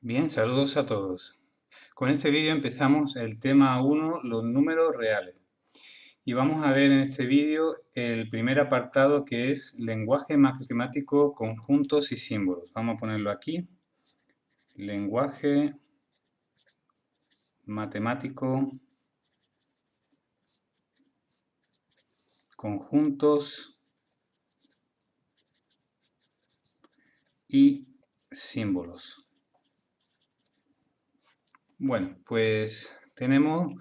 Bien, saludos a todos. Con este vídeo empezamos el tema 1, los números reales. Y vamos a ver en este vídeo el primer apartado que es lenguaje matemático, conjuntos y símbolos. Vamos a ponerlo aquí. Lenguaje matemático, conjuntos y símbolos. Bueno, pues tenemos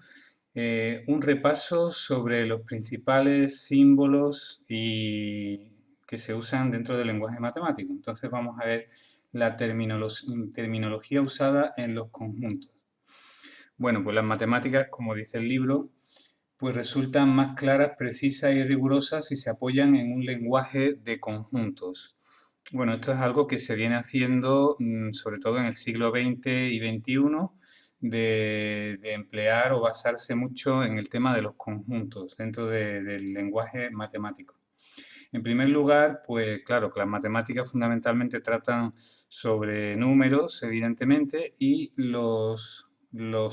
un repaso sobre los principales símbolos que se usan dentro del lenguaje matemático. Entonces vamos a ver la terminología usada en los conjuntos. Bueno, pues las matemáticas, como dice el libro, pues resultan más claras, precisas y rigurosas si se apoyan en un lenguaje de conjuntos. Bueno, esto es algo que se viene haciendo sobre todo en el siglo XX y XXI, de emplear o basarse mucho en el tema de los conjuntos dentro del lenguaje matemático. En primer lugar, pues claro, que las matemáticas fundamentalmente tratan sobre números, evidentemente, y los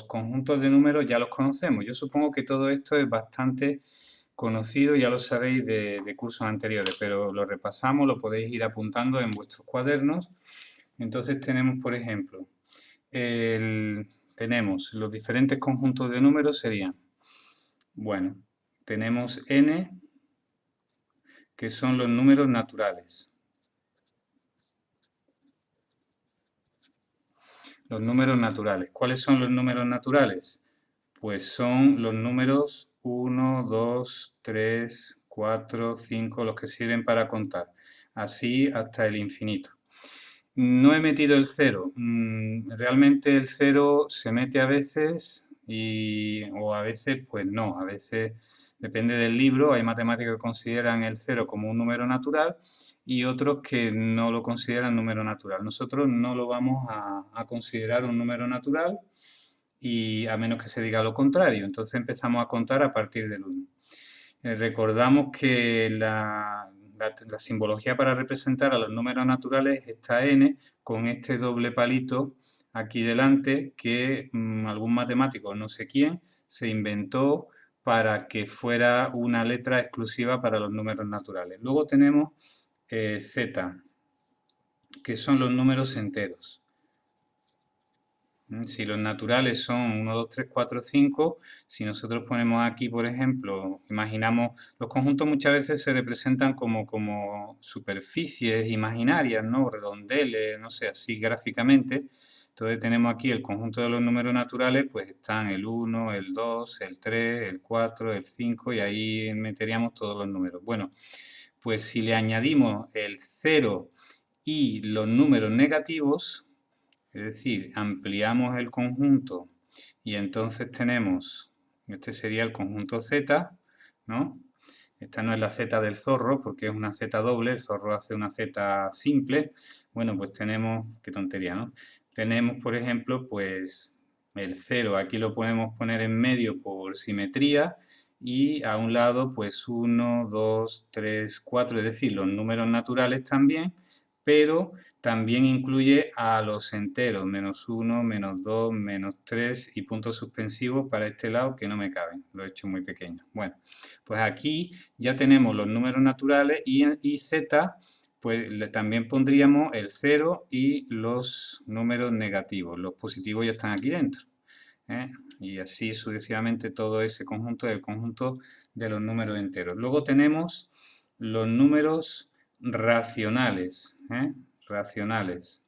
conjuntos de números ya los conocemos. Yo supongo que todo esto es bastante conocido, ya lo sabéis de cursos anteriores, pero lo repasamos, lo podéis ir apuntando en vuestros cuadernos. Entonces tenemos, por ejemplo, tenemos los diferentes conjuntos de números serían, bueno, tenemos n, que son los números naturales. Los números naturales. ¿Cuáles son los números naturales? Pues son los números 1, 2, 3, 4, 5, los que sirven para contar. Así hasta el infinito. No he metido el cero. Realmente el cero se mete a veces o a veces pues no. A veces depende del libro. Hay matemáticos que consideran el cero como un número natural y otros que no lo consideran número natural. Nosotros no lo vamos a considerar un número natural y a menos que se diga lo contrario. Entonces empezamos a contar a partir del 1. Recordamos que la simbología para representar a los números naturales está n con este doble palito aquí delante que algún matemático, no sé quién, se inventó para que fuera una letra exclusiva para los números naturales. Luego tenemos z, que son los números enteros. Si los naturales son 1, 2, 3, 4, 5, si nosotros ponemos aquí, por ejemplo, imaginamos, los conjuntos muchas veces se representan como superficies imaginarias, ¿no? Redondeles, no sé, así gráficamente. Entonces tenemos aquí el conjunto de los números naturales, pues están el 1, el 2, el 3, el 4, el 5 y ahí meteríamos todos los números. Bueno, pues si le añadimos el 0 y los números negativos, es decir, ampliamos el conjunto y entonces tenemos, este sería el conjunto Z, ¿no? Esta no es la Z del zorro porque es una Z doble, el zorro hace una Z simple. Bueno, pues tenemos, qué tontería, ¿no? Tenemos, por ejemplo, pues el 0, aquí lo podemos poner en medio por simetría y a un lado pues 1, 2, 3, 4, es decir, los números naturales también, pero también incluye a los enteros, menos 1, menos 2, menos 3 y puntos suspensivos para este lado que no me caben, lo he hecho muy pequeño. Bueno, pues aquí ya tenemos los números naturales y z, pues también pondríamos el 0 y los números negativos. Los positivos ya están aquí dentro. ¿Eh? Y así sucesivamente todo ese conjunto del conjunto de los números enteros. Luego tenemos los números racionales. Racionales.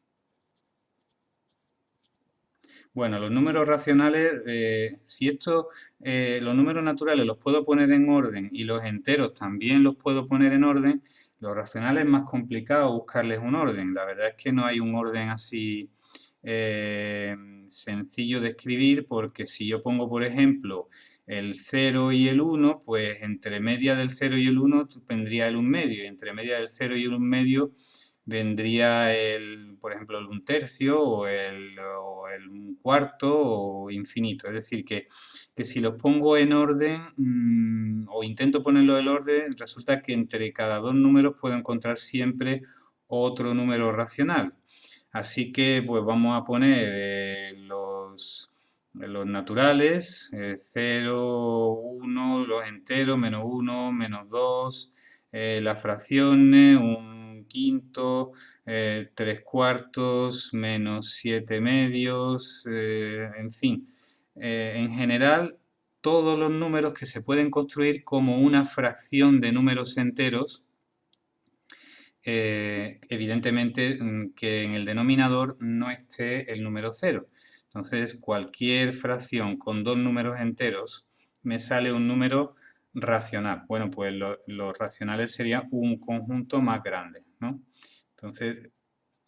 Bueno, los números racionales, si los números naturales los puedo poner en orden y los enteros también los puedo poner en orden, los racionales es más complicado buscarles un orden. La verdad es que no hay un orden así sencillo de escribir porque si yo pongo, por ejemplo, el 0 y el 1, pues entre media del 0 y el 1 tendría el 1 medio, y entre media del 0 y el 1 medio vendría por ejemplo, el 1/3 o el 1/4 o infinito. Es decir, que si los pongo en orden o intento ponerlo en orden, resulta que entre cada dos números puedo encontrar siempre otro número racional. Así que pues vamos a poner los naturales, 0, 1, los enteros, -1, -2, las fracciones, un quinto, 3/4, -7 medios, en fin. En general, todos los números que se pueden construir como una fracción de números enteros, evidentemente que en el denominador no esté el número 0. Entonces, cualquier fracción con dos números enteros me sale un número racional. Bueno, pues los racionales serían un conjunto más grande, ¿no? Entonces,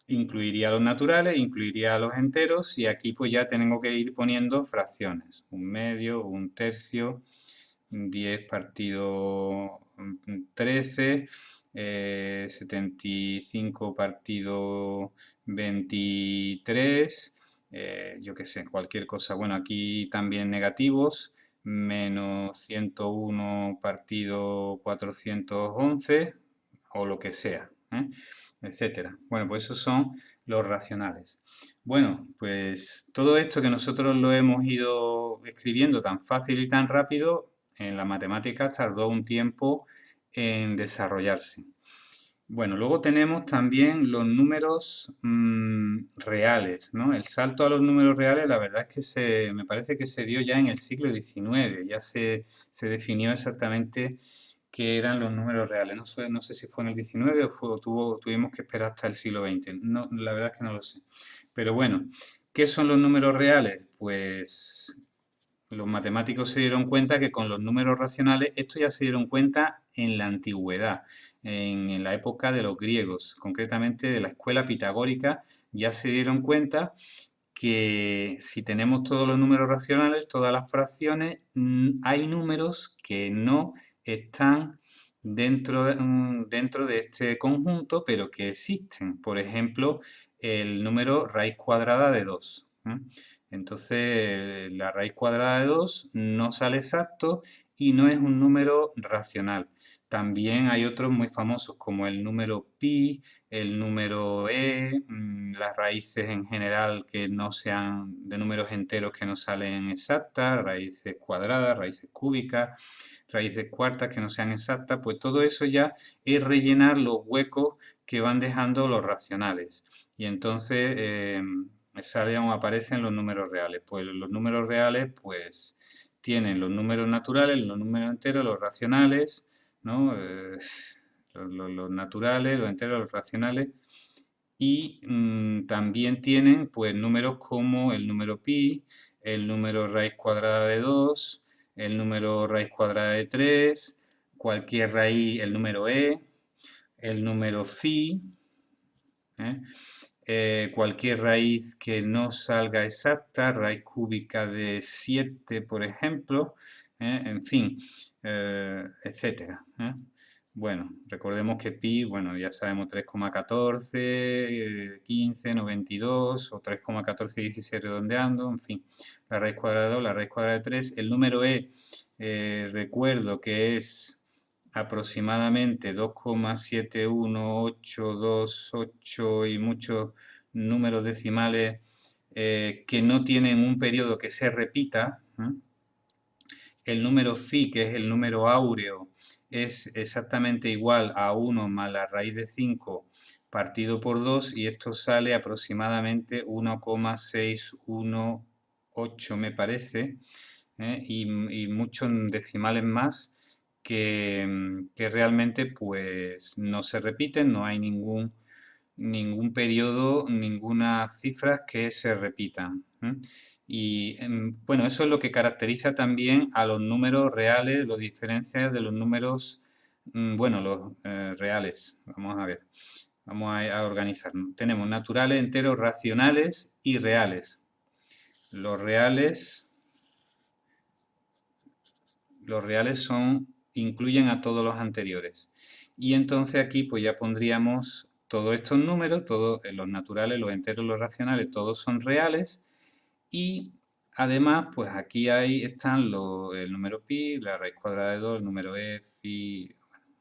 incluiría los naturales, incluiría los enteros y aquí pues ya tengo que ir poniendo fracciones. Un medio, un tercio, 10 partido 13, 75 partido 23, yo qué sé, cualquier cosa. Bueno, aquí también negativos, -101 partido 411 o lo que sea, etcétera. Bueno, pues esos son los racionales. Bueno, pues todo esto que nosotros lo hemos ido escribiendo tan fácil y tan rápido, en la matemática tardó un tiempo en desarrollarse. Bueno, luego tenemos también los números reales, ¿no? El salto a los números reales, la verdad es que me parece que se dio ya en el siglo XIX, ya se definió exactamente qué eran los números reales. No sé si fue en el XIX tuvimos que esperar hasta el siglo XX. No, la verdad es que no lo sé. Pero bueno, ¿qué son los números reales? Pues los matemáticos se dieron cuenta que con los números racionales, esto ya se dieron cuenta en la antigüedad, en la época de los griegos, concretamente de la escuela pitagórica, ya se dieron cuenta que si tenemos todos los números racionales, todas las fracciones, hay números que no están dentro de este conjunto, pero que existen. Por ejemplo, el número raíz cuadrada de 2. Entonces, la raíz cuadrada de 2 no sale exacto y no es un número racional. También hay otros muy famosos como el número pi, el número las raíces en general que no sean de números enteros que no salen exactas, raíces cuadradas, raíces cúbicas, raíces cuartas que no sean exactas, pues todo eso ya es rellenar los huecos que van dejando los racionales. Y entonces salen o aparecen los números reales. Pues los números reales, pues tienen los números naturales, los números enteros, los racionales, ¿no? Los naturales, los enteros, los racionales. Y también tienen pues números como el número pi, el número raíz cuadrada de 2, el número raíz cuadrada de 3, cualquier raíz, el número el número phi, ¿eh? Cualquier raíz que no salga exacta, raíz cúbica de 7, por ejemplo, en fin, etcétera. Bueno, recordemos que pi, bueno, ya sabemos 3,14, 15, 92 o 3,1416 redondeando, en fin, la raíz cuadrada de 2, la raíz cuadrada de 3. El número recuerdo que es aproximadamente 2,71828 y muchos números decimales que no tienen un periodo que se repita. El número phi, que es el número áureo, es exactamente igual a 1 más la raíz de 5 partido por 2 y esto sale aproximadamente 1,618 me parece, y muchos decimales más que realmente pues no se repiten, no hay ningún periodo, ninguna cifras que se repitan. Y bueno, eso es lo que caracteriza también a los números reales, los diferencias de los números, bueno, los reales. Vamos a ver, vamos a organizarnos. Tenemos naturales, enteros, racionales y reales. Los reales, incluyen a todos los anteriores. Y entonces aquí pues ya pondríamos todos estos números, todos los naturales, los enteros, los racionales, todos son reales. Y además, pues aquí están el número pi, la raíz cuadrada de 2, el número phi,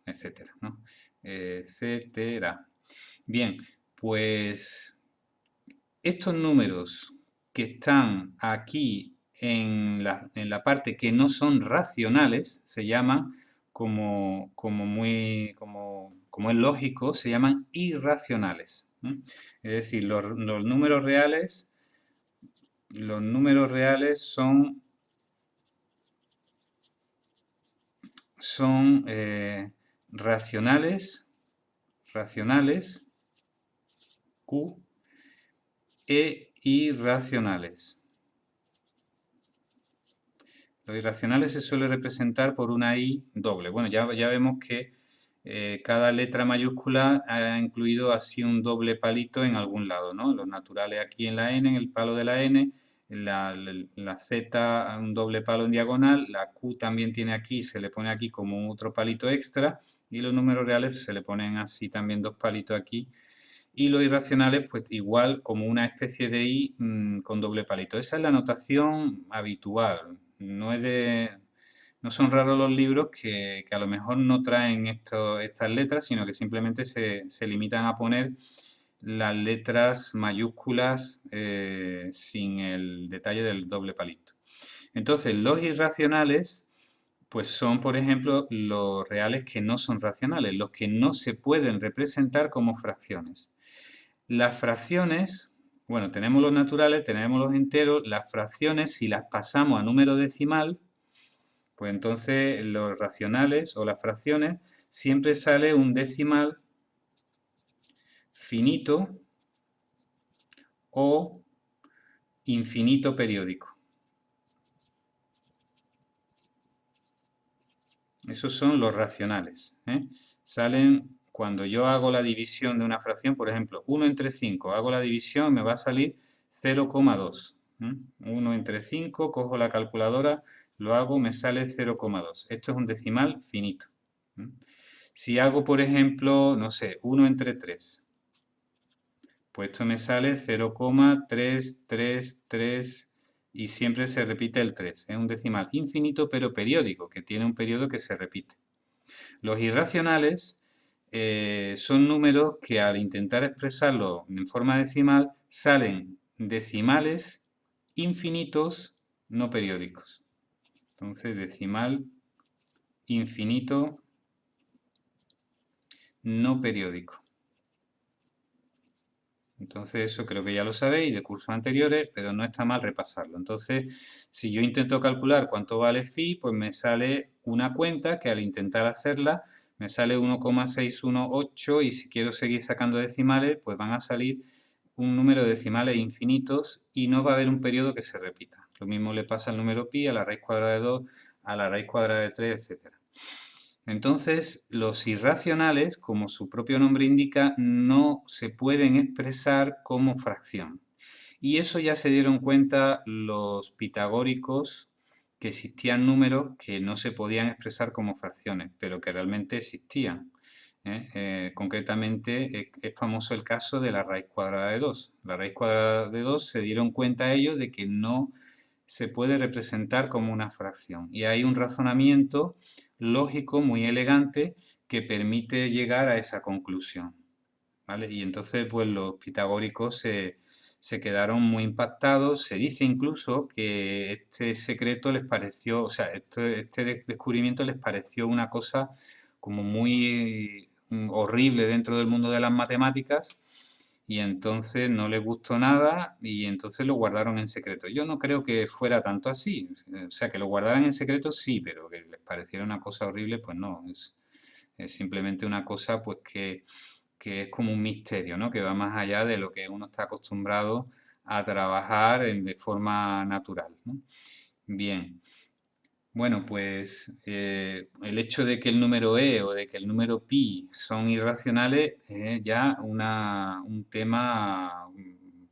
etcétera, ¿no? Etcétera. Bien, pues estos números que están aquí en la parte que no son racionales, se llaman, como es lógico, se llaman irracionales. Es decir, los números reales son racionales, Q, e irracionales. Los irracionales se suele representar por una I doble. Bueno, ya vemos que cada letra mayúscula ha incluido así un doble palito en algún lado, ¿no? Los naturales aquí en la N, en el palo de la N, la Z un doble palo en diagonal, la Q también tiene aquí, se le pone aquí como otro palito extra, y los números reales se le ponen así también dos palitos aquí. Y los irracionales, pues igual como una especie de I con doble palito. Esa es la notación habitual. No son raros los libros que a lo mejor no traen estas letras, sino que simplemente se limitan a poner las letras mayúsculas sin el detalle del doble palito. Entonces, los irracionales, pues son, por ejemplo, los reales que no son racionales, los que no se pueden representar como fracciones. Las fracciones, bueno, tenemos los naturales, tenemos los enteros, las fracciones, si las pasamos a número decimal, pues entonces los racionales o las fracciones siempre sale un decimal finito o infinito periódico. Esos son los racionales. Salen cuando yo hago la división de una fracción, por ejemplo, 1 entre 5, hago la división y me va a salir 0,2. 1 entre 5, cojo la calculadora, lo hago, me sale 0,2. Esto es un decimal finito. Si hago, por ejemplo, no sé, 1 entre 3, pues esto me sale 0,333 y siempre se repite el 3. Es un decimal infinito pero periódico, que tiene un periodo que se repite. Los irracionales son números que al intentar expresarlo en forma decimal salen decimales infinitos no periódicos. Entonces, decimal infinito no periódico. Entonces, eso creo que ya lo sabéis de cursos anteriores, pero no está mal repasarlo. Entonces, si yo intento calcular cuánto vale phi, pues me sale una cuenta que al intentar hacerla me sale 1,618 y si quiero seguir sacando decimales, pues van a salir un número de decimales infinitos y no va a haber un periodo que se repita. Lo mismo le pasa al número pi, a la raíz cuadrada de 2, a la raíz cuadrada de 3, etc. Entonces, los irracionales, como su propio nombre indica, no se pueden expresar como fracción. Y eso ya se dieron cuenta los pitagóricos, que existían números que no se podían expresar como fracciones, pero que realmente existían. Concretamente, es famoso el caso de la raíz cuadrada de 2. La raíz cuadrada de 2 se dieron cuenta ellos de que no se puede representar como una fracción. Y hay un razonamiento lógico muy elegante que permite llegar a esa conclusión. ¿Vale? Y entonces, pues los pitagóricos se quedaron muy impactados. Se dice incluso que este secreto les pareció, o sea, este descubrimiento les pareció una cosa como muy horrible dentro del mundo de las matemáticas y entonces no les gustó nada y entonces lo guardaron en secreto. Yo no creo que fuera tanto así, o sea, que lo guardaran en secreto sí, pero que les pareciera una cosa horrible, pues no, es simplemente una cosa pues que es como un misterio, ¿no? Que va más allá de lo que uno está acostumbrado a trabajar de forma natural, ¿no? Bien. Bueno, pues el hecho de que el número e o de que el número pi son irracionales es ya un tema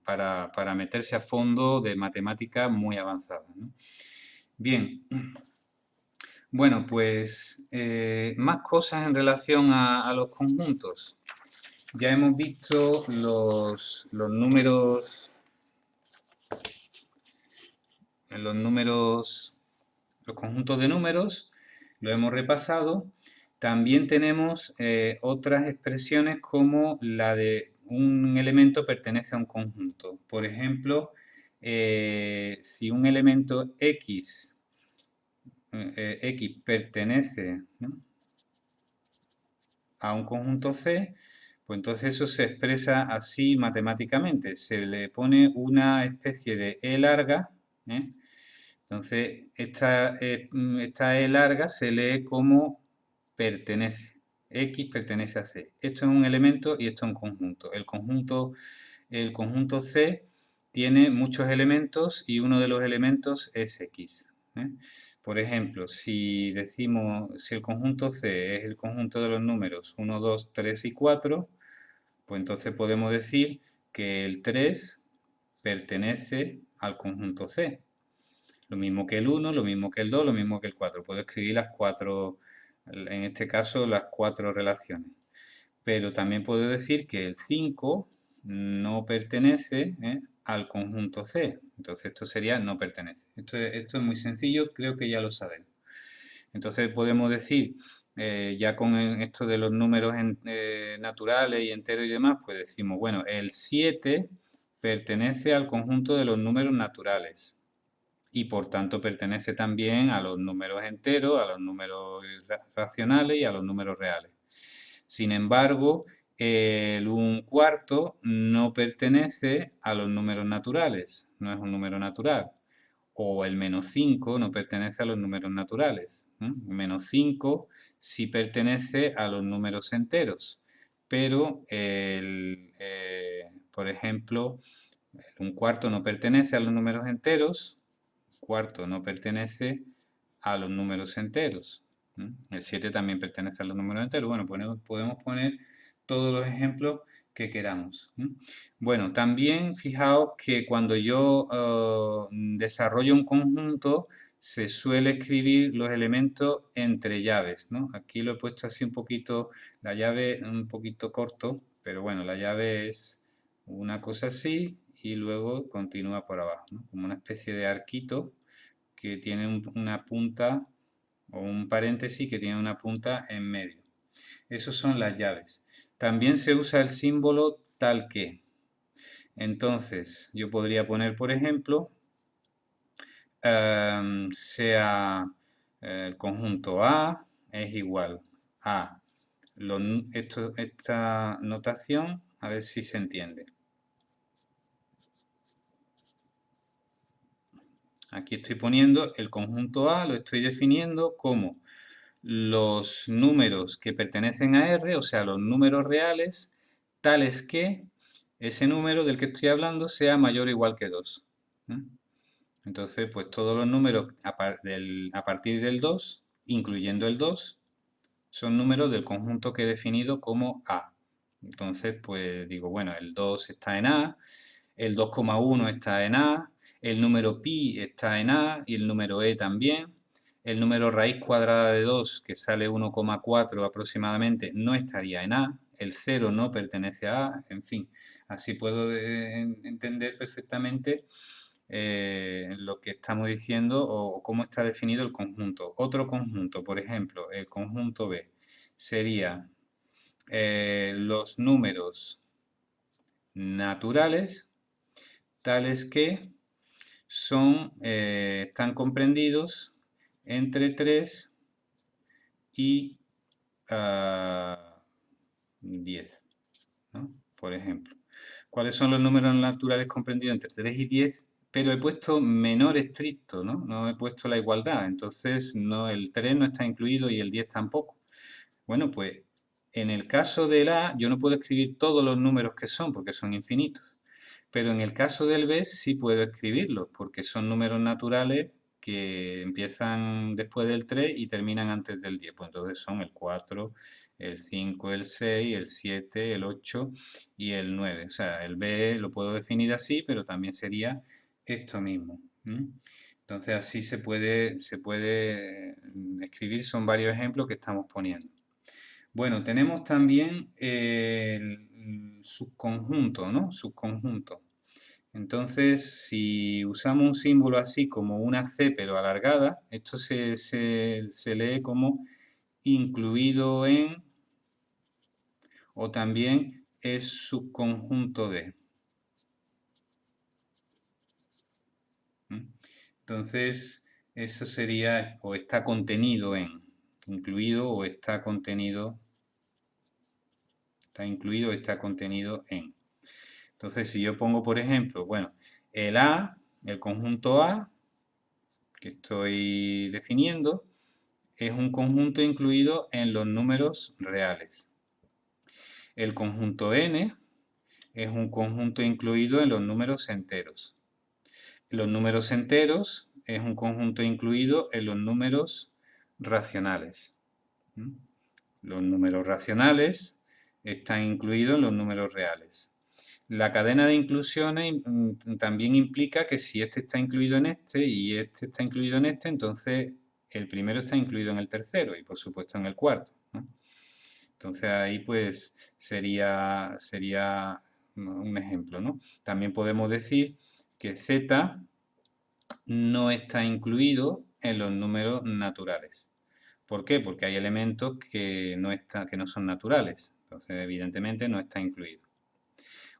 para meterse a fondo de matemática muy avanzada, ¿no? Bien, bueno, pues más cosas en relación a los conjuntos. Ya hemos visto los números, los conjuntos de números, lo hemos repasado. También tenemos otras expresiones como la de un elemento pertenece a un conjunto. Por ejemplo, si un elemento X, X pertenece, ¿no?, a un conjunto C, pues entonces eso se expresa así matemáticamente. Se le pone una especie de E larga, ¿eh? Entonces esta E larga se lee como pertenece. X pertenece a C. Esto es un elemento y esto es un conjunto. El conjunto C tiene muchos elementos y uno de los elementos es X, ¿eh? Por ejemplo, si el conjunto C es el conjunto de los números 1, 2, 3 y 4, pues entonces podemos decir que el 3 pertenece al conjunto C. Lo mismo que el 1, lo mismo que el 2, lo mismo que el 4. Puedo escribir las cuatro, en este caso, las cuatro relaciones. Pero también puedo decir que el 5 no pertenece, al conjunto C. Entonces esto sería no pertenece. Esto es muy sencillo, creo que ya lo sabemos. Entonces podemos decir, ya con esto de los números naturales y enteros y demás, pues decimos, bueno, el 7 pertenece al conjunto de los números naturales y por tanto pertenece también a los números enteros, a los números racionales y a los números reales. Sin embargo, el 1/4 no pertenece a los números naturales, no es un número natural. O el -5 no pertenece a los números naturales. -5 sí pertenece a los números enteros, pero por ejemplo, el 1/4 no pertenece a los números enteros, cuarto no pertenece a los números enteros. El 7 también pertenece a los números enteros. Bueno, podemos poner todos los ejemplos que queramos. Bueno, también fijaos que cuando yo desarrollo un conjunto, se suele escribir los elementos entre llaves, ¿no? Aquí lo he puesto así un poquito, la llave un poquito corto, pero bueno, la llave es una cosa así y luego continúa por abajo, ¿no? Como una especie de arquito que tiene una punta o un paréntesis que tiene una punta en medio. Esas son las llaves. También se usa el símbolo tal que. Entonces, yo podría poner, por ejemplo, sea el conjunto A es igual a esta notación, a ver si se entiende. Aquí estoy poniendo el conjunto A, lo estoy definiendo como los números que pertenecen a R, o sea, los números reales, tales que ese número del que estoy hablando sea mayor o igual que 2. Entonces, pues todos los números a partir del 2, incluyendo el 2, son números del conjunto que he definido como A. Entonces, pues digo, bueno, el 2 está en A, el 2,1 está en A, el número pi está en A y el número E también. El número raíz cuadrada de 2, que sale 1,4 aproximadamente, no estaría en A. El 0 no pertenece a A. En fin, así puedo entender perfectamente lo que estamos diciendo o cómo está definido el conjunto. Otro conjunto, por ejemplo, el conjunto B, sería los números naturales tales que están comprendidos entre 3 y 10, ¿no? Por ejemplo. ¿Cuáles son los números naturales comprendidos entre 3 y 10? Pero he puesto menor estricto, ¿no? No he puesto la igualdad. Entonces, el 3 no está incluido y el 10 tampoco. Bueno, pues en el caso del A, yo no puedo escribir todos los números que son, porque son infinitos. Pero en el caso del B sí puedo escribirlos, porque son números naturales que empiezan después del 3 y terminan antes del 10. Pues entonces son el 4, el 5, el 6, el 7, el 8 y el 9. O sea, el B lo puedo definir así, pero también sería esto mismo. Entonces así se puede escribir, son varios ejemplos que estamos poniendo. Bueno, tenemos también el subconjunto, ¿no? Subconjunto. Entonces, si usamos un símbolo así como una C pero alargada, esto se lee como incluido en o también es subconjunto de. Entonces, eso sería, o está contenido en, incluido o está contenido, está incluido o está contenido en. Entonces, si yo pongo, por ejemplo, bueno, el A, el conjunto A, que estoy definiendo, es un conjunto incluido en los números reales. El conjunto N es un conjunto incluido en los números enteros. Los números enteros es un conjunto incluido en los números racionales. Los números racionales están incluidos en los números reales. La cadena de inclusiones también implica que si este está incluido en este y este está incluido en este, entonces el primero está incluido en el tercero y por supuesto en el cuarto, ¿no? Entonces ahí pues sería un ejemplo, ¿no? También podemos decir que Z no está incluido en los números naturales. ¿Por qué? Porque hay elementos que no son naturales. Entonces, evidentemente, no está incluido.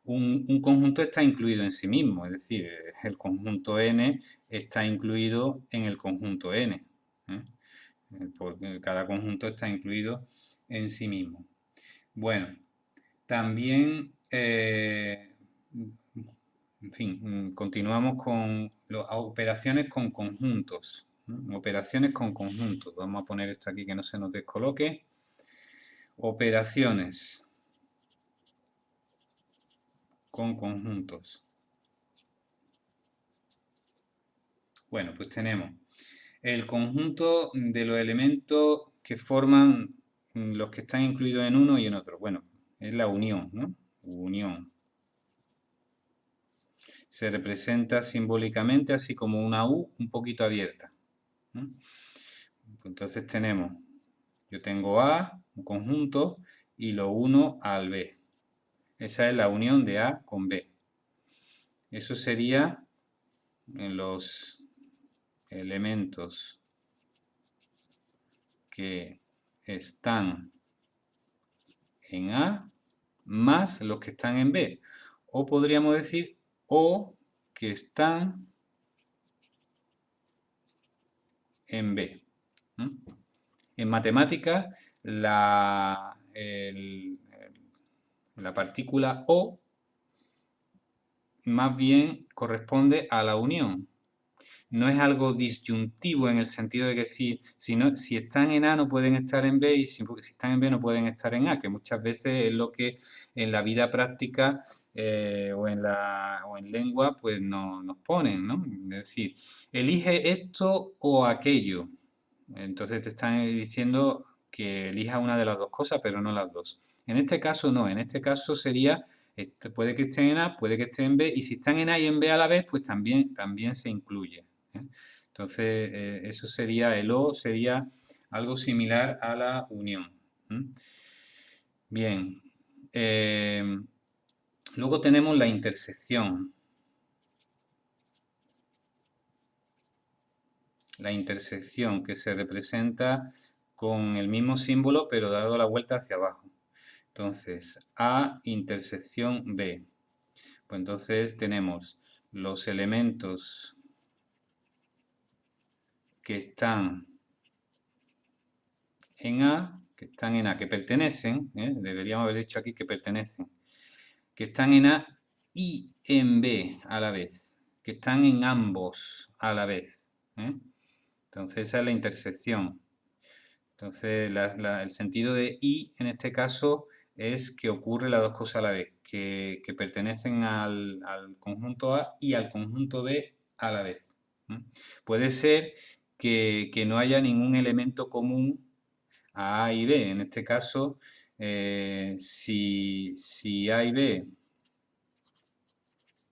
Un conjunto está incluido en sí mismo, es decir, el conjunto N está incluido en el conjunto N. Porque cada conjunto está incluido en sí mismo. Bueno, también, en fin, continuamos con las operaciones con conjuntos. Operaciones con conjuntos. Vamos a poner esto aquí que no se nos descoloque. Operaciones con conjuntos. Bueno, pues tenemos el conjunto de los elementos que forman los que están incluidos en uno y en otro. Bueno, es la unión, ¿no? Unión. Se representa simbólicamente así como una U un poquito abierta. Entonces tenemos, yo tengo A, un conjunto, y lo uno al B. Esa es la unión de A con B. Eso sería en los elementos que están en A más los que están en B. O podríamos decir O que están en B. En matemáticas, la partícula O más bien corresponde a la unión. No es algo disyuntivo en el sentido de que si están en A no pueden estar en B y si están en B no pueden estar en A, que muchas veces es lo que en la vida práctica o en lengua pues nos ponen, ¿no? Es decir, elige esto o aquello. Entonces te están diciendo que elija una de las dos cosas, pero no las dos. En este caso no, en este caso sería, puede que estén en A, puede que estén en B, y si están en A y en B a la vez, pues también se incluye. Entonces, eso sería, el O sería algo similar a la unión. Bien. Luego tenemos la intersección. La intersección que se representa con el mismo símbolo pero dado la vuelta hacia abajo. Entonces, A intersección B. Pues entonces tenemos los elementos que están en A, que pertenecen, deberíamos haber dicho aquí que pertenecen, que están en A y en B a la vez, que están en ambos a la vez. Entonces esa es la intersección. Entonces el sentido de y en este caso es que ocurre las dos cosas a la vez, que pertenecen al conjunto A y al conjunto B a la vez. Puede ser que no haya ningún elemento común a A y B. En este caso, si A y B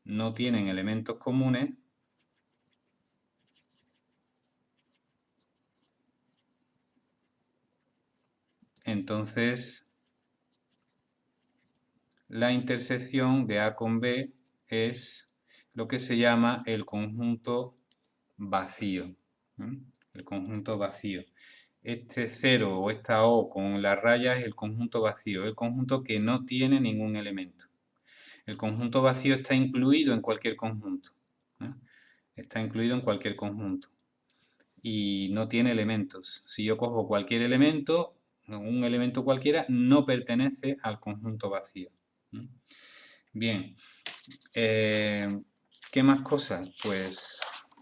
no tienen elementos comunes, entonces la intersección de A con B es lo que se llama el conjunto vacío. El conjunto vacío. este 0 o esta O con la raya es el conjunto vacío, el conjunto que no tiene ningún elemento. El conjunto vacío está incluido en cualquier conjunto. ¿Eh? Está incluido en cualquier conjunto. Y no tiene elementos. Si yo cojo cualquier elemento, un elemento cualquiera, no pertenece al conjunto vacío. Bien. ¿Qué más cosas? Pues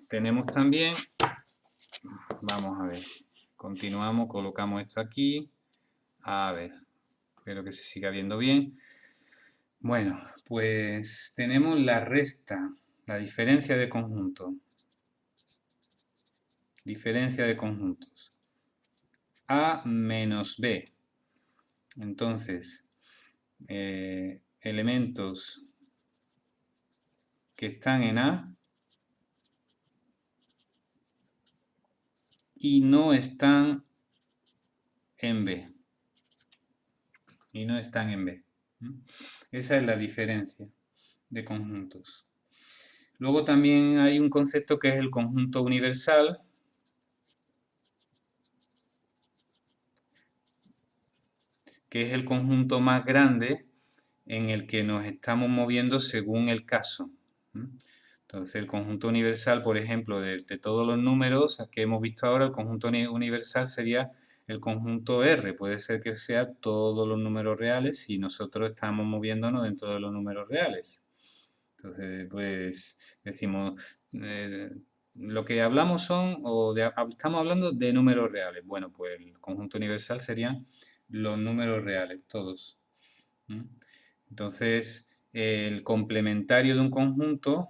tenemos también, vamos a ver, continuamos, colocamos esto aquí. A ver, espero que se siga viendo bien. Bueno, pues tenemos la resta, la diferencia de conjuntos. Diferencia de conjuntos. A menos B. Entonces, elementos que están en A y no están en B. Y no están en B. Esa es la diferencia de conjuntos. Luego también hay un concepto que es el conjunto universal, que es el conjunto más grande en el que nos estamos moviendo según el caso. Entonces, el conjunto universal, por ejemplo, de todos los números que hemos visto ahora, el conjunto universal sería el conjunto R. Puede ser que sea todos los números reales si nosotros estamos moviéndonos dentro de los números reales. Entonces, pues decimos, lo que hablamos estamos hablando de números reales. Bueno, pues el conjunto universal serían los números reales, todos. Entonces, el complementario de un conjunto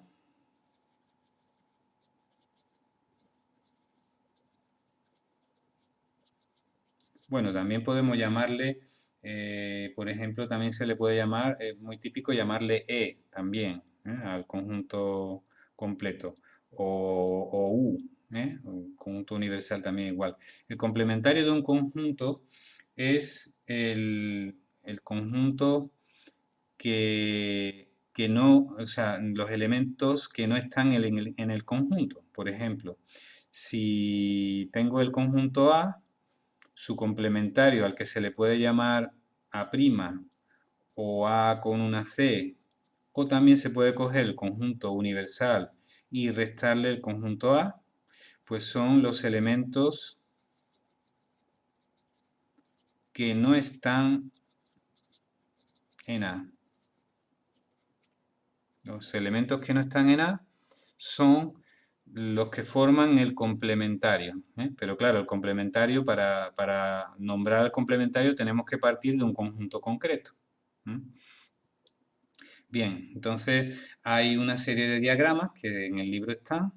bueno, también podemos llamarle, por ejemplo, también se le puede llamar, es muy típico llamarle E también, al conjunto completo, o U, un conjunto universal también igual. El complementario de un conjunto es el conjunto que no, o sea, los elementos que no están en el conjunto. Por ejemplo, si tengo el conjunto A, su complementario al que se le puede llamar A' o A con una C, o también se puede coger el conjunto universal y restarle el conjunto A, pues son los elementos que no están en A. Los elementos que no están en A son los que forman el complementario. Pero claro, el complementario, para nombrar al complementario tenemos que partir de un conjunto concreto. Bien, entonces hay una serie de diagramas que en el libro están,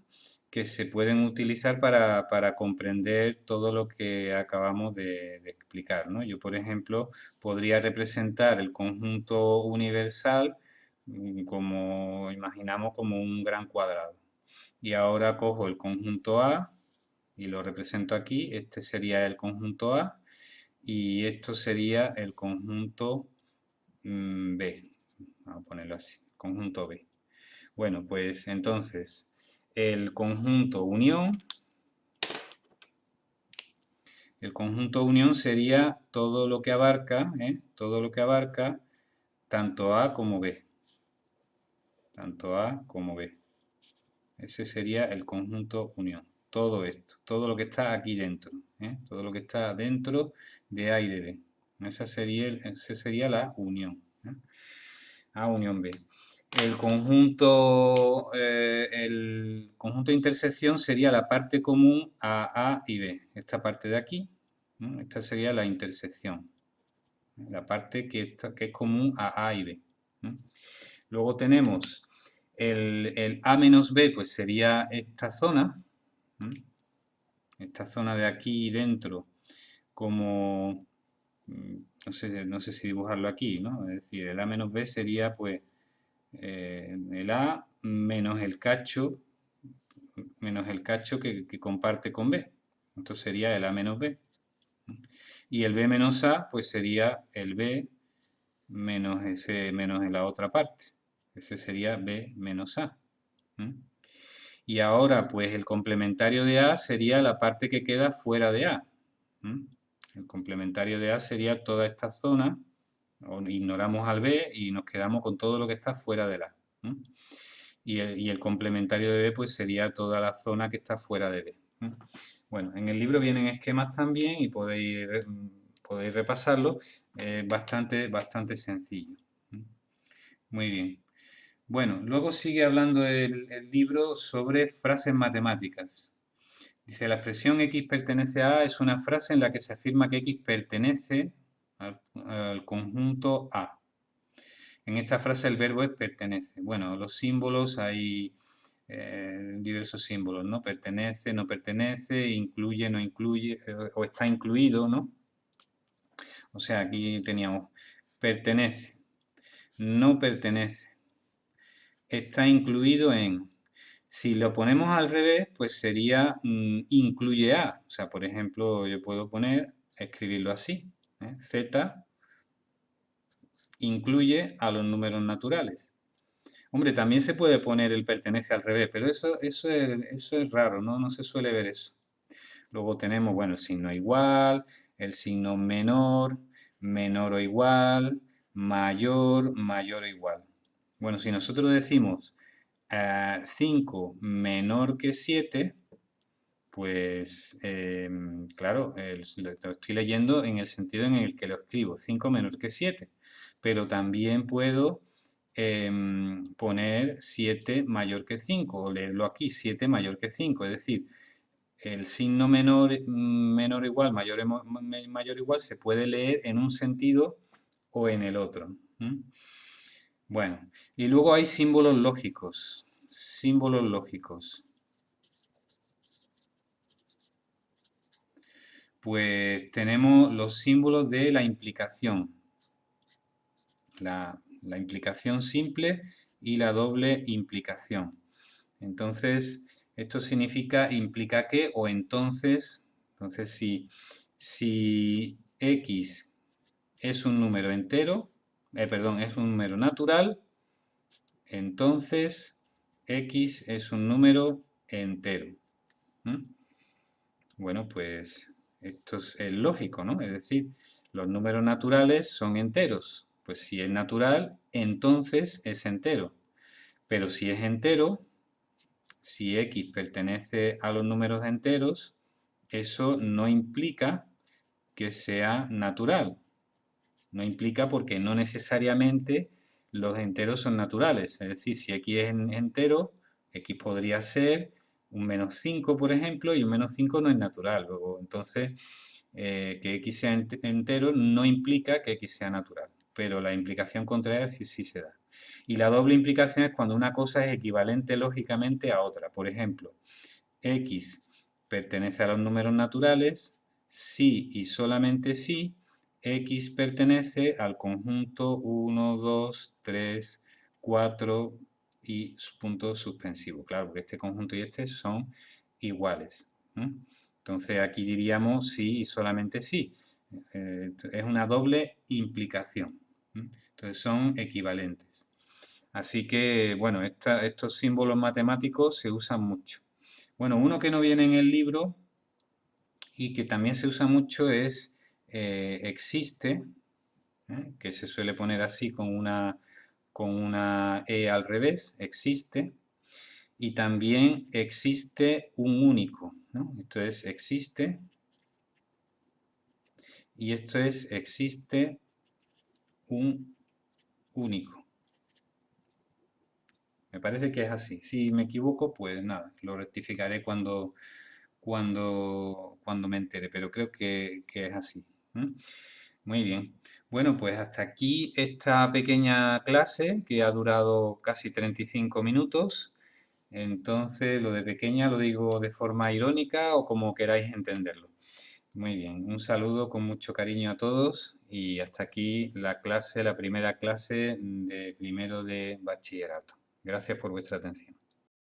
que se pueden utilizar para comprender todo lo que acabamos de explicar, ¿no? Yo, por ejemplo, podría representar el conjunto universal como, imaginamos, como un gran cuadrado. Y ahora cojo el conjunto A y lo represento aquí. Este sería el conjunto A y esto sería el conjunto B. Vamos a ponerlo así, conjunto B. Bueno, pues entonces el conjunto unión sería todo lo que abarca, todo lo que abarca tanto A como B. Tanto A como B. Ese sería el conjunto unión. Todo esto, todo lo que está aquí dentro, todo lo que está dentro de A y de B. Esa sería la unión. A unión B. El conjunto de intersección sería la parte común a A y B. Esta parte de aquí, esta sería la intersección. La parte que es común a A y B. Luego tenemos el A menos B, pues sería esta zona. Esta zona de aquí dentro, como, no sé si dibujarlo aquí, ¿no? Es decir, el A menos B sería, pues, el A menos el cacho que comparte con B. Esto sería el A menos B. Y el B menos A, pues sería el B menos menos en la otra parte. Ese sería B menos A. Y ahora, pues el complementario de A sería la parte que queda fuera de A. ¿m? El complementario de A sería toda esta zona, o ignoramos al B y nos quedamos con todo lo que está fuera del A. ¿M? Y el complementario de B pues sería toda la zona que está fuera de B. ¿M? Bueno, en el libro vienen esquemas también y podéis repasarlo. Bastante sencillo. ¿M? Muy bien. Bueno, luego sigue hablando el libro sobre frases matemáticas. Dice, la expresión X pertenece a es una frase en la que se afirma que X pertenece al conjunto A. En esta frase el verbo es pertenece. Bueno, los símbolos hay diversos símbolos, ¿no? Pertenece, no pertenece, incluye, no incluye, o está incluido, ¿no? O sea, aquí teníamos pertenece, no pertenece, está incluido en. Si lo ponemos al revés, pues sería incluye a. O sea, por ejemplo, yo puedo escribirlo así. Z incluye a los números naturales. Hombre, también se puede poner el pertenece al revés, pero eso es raro, ¿no? No se suele ver eso. Luego tenemos, bueno, el signo igual, el signo menor, menor o igual, mayor, mayor o igual. Bueno, si nosotros decimos 5 menor que 7, pues claro, lo estoy leyendo en el sentido en el que lo escribo, 5 menor que 7, pero también puedo poner 7 mayor que 5, o leerlo aquí, 7 mayor que 5, es decir, el signo menor, menor igual, mayor igual se puede leer en un sentido o en el otro. Bueno, y luego hay símbolos lógicos. Símbolos lógicos. Pues tenemos los símbolos de la implicación. La implicación simple y la doble implicación. Entonces, esto significa implica que o entonces. Entonces, si X es un número entero, perdón, es un número natural, entonces X es un número entero. Bueno, pues esto es lógico, ¿no? Es decir, los números naturales son enteros. Pues si es natural, entonces es entero. Pero si es entero, si X pertenece a los números enteros, eso no implica que sea natural. No implica porque no necesariamente los enteros son naturales. Es decir, si X es entero, X podría ser un menos 5, por ejemplo, y un menos 5 no es natural. Luego, entonces, que X sea entero no implica que X sea natural, pero la implicación contraria sí se da. Y la doble implicación es cuando una cosa es equivalente lógicamente a otra. Por ejemplo, X pertenece a los números naturales si y solamente si X pertenece al conjunto 1, 2, 3, 4 y puntos suspensivos. Claro, porque este conjunto y este son iguales. Entonces aquí diríamos sí y solamente sí. Es una doble implicación. Entonces son equivalentes. Así que, bueno, estos símbolos matemáticos se usan mucho. Bueno, uno que no viene en el libro y que también se usa mucho es existe, que se suele poner así con una E al revés, existe, y también existe un único, ¿no? Esto es existe, y esto es existe un único. Me parece que es así. Si me equivoco, pues nada, lo rectificaré cuando me entere, pero creo que es así. Muy bien. Bueno, pues hasta aquí esta pequeña clase que ha durado casi 35 minutos. Entonces, lo de pequeña lo digo de forma irónica o como queráis entenderlo. Muy bien, un saludo con mucho cariño a todos y hasta aquí la primera clase de primero de bachillerato. Gracias por vuestra atención.